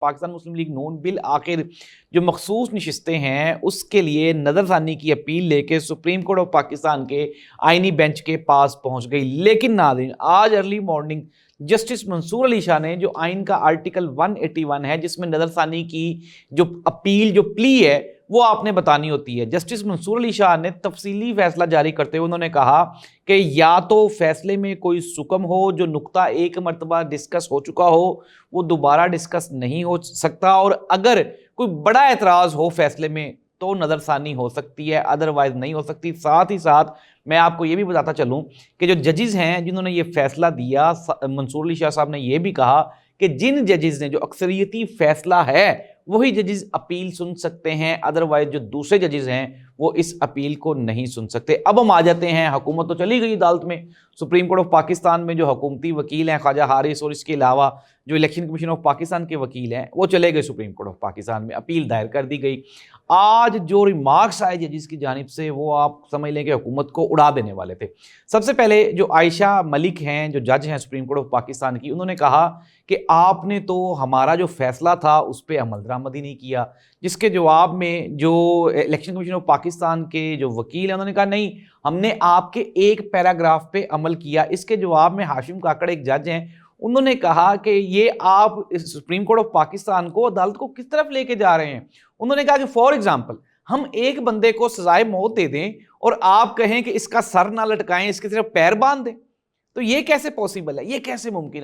پاکستان مسلم league نون بالآخر جو مخصوص نشستیں ہیں اس کے لیے نظر ثانی کی اپیل لے کے سپریم کورٹ آف پاکستان کے آئینی بینچ کے پاس پہنچ گئی. لیکن ناظرین آج ارلی مارننگ جسٹس منصور علی شاہ نے جو آئین کا آرٹیکل 181 ہے جس میں نظر ثانی کی جو اپیل جو پلی ہے وہ آپ نے بتانی ہوتی ہے، جسٹس منصور علی شاہ نے تفصیلی فیصلہ جاری کرتے ہوئے انہوں نے کہا کہ یا تو فیصلے میں کوئی سکم ہو جو نقطہ ایک مرتبہ ڈسکس ہو چکا ہو وہ دوبارہ ڈسکس نہیں ہو سکتا، اور اگر کوئی بڑا اعتراض ہو فیصلے میں تو نظر ثانی ہو سکتی ہے، ادروائز نہیں ہو سکتی. ساتھ ہی ساتھ میں آپ کو یہ بھی بتاتا چلوں کہ جو ججز ہیں جنہوں نے یہ فیصلہ دیا، منصور علی شاہ صاحب نے یہ بھی کہا کہ جن ججز نے جو اکثریتی فیصلہ ہے وہی ججز اپیل سن سکتے ہیں، ادروائز جو دوسرے ججز ہیں وہ اس اپیل کو نہیں سن سکتے. اب ہم آ جاتے ہیں، حکومت تو چلی گئی عدالت میں، سپریم کورٹ آف پاکستان میں جو حکومتی وکیل ہیں خواجہ حارث اور اس کے علاوہ جو الیکشن کمیشن آف پاکستان کے وکیل ہیں وہ چلے گئے سپریم کورٹ آف پاکستان میں، اپیل دائر کر دی گئی. آج جو ریمارکس آئے ججز کی جانب سے وہ آپ سمجھ لیں کہ حکومت کو اڑا دینے والے تھے. سب سے پہلے جو عائشہ ملک ہیں جو جج ہیں سپریم کورٹ آف پاکستان کی، انہوں نے کہا کہ آپ نے تو ہمارا جو فیصلہ تھا اس پہ عمل درآمد ہی نہیں کیا، جس کے جواب میں جو الیکشن کمیشن آف پاکستان کے جو وکیل ہیں انہوں نے کہا نہیں ہم نے آپ کے ایک پیراگراف پہ عمل کیا. اس کے جواب میں ہاشم کاکڑ ایک جج ہیں، انہوں نے کہا کہ یہ آپ سپریم کورٹ آف پاکستان کو عدالت کو کس طرف لے کے جا رہے ہیں. انہوں نے کہا کہ فار ایگزامپل ہم ایک بندے کو سزائے موت دے دیں اور آپ کہیں کہ اس کا سر نہ لٹکائیں، اس کے صرف پیر باندھ دیں، تو یہ کیسے پاسبل ہے، یہ کیسے ممکن ہے.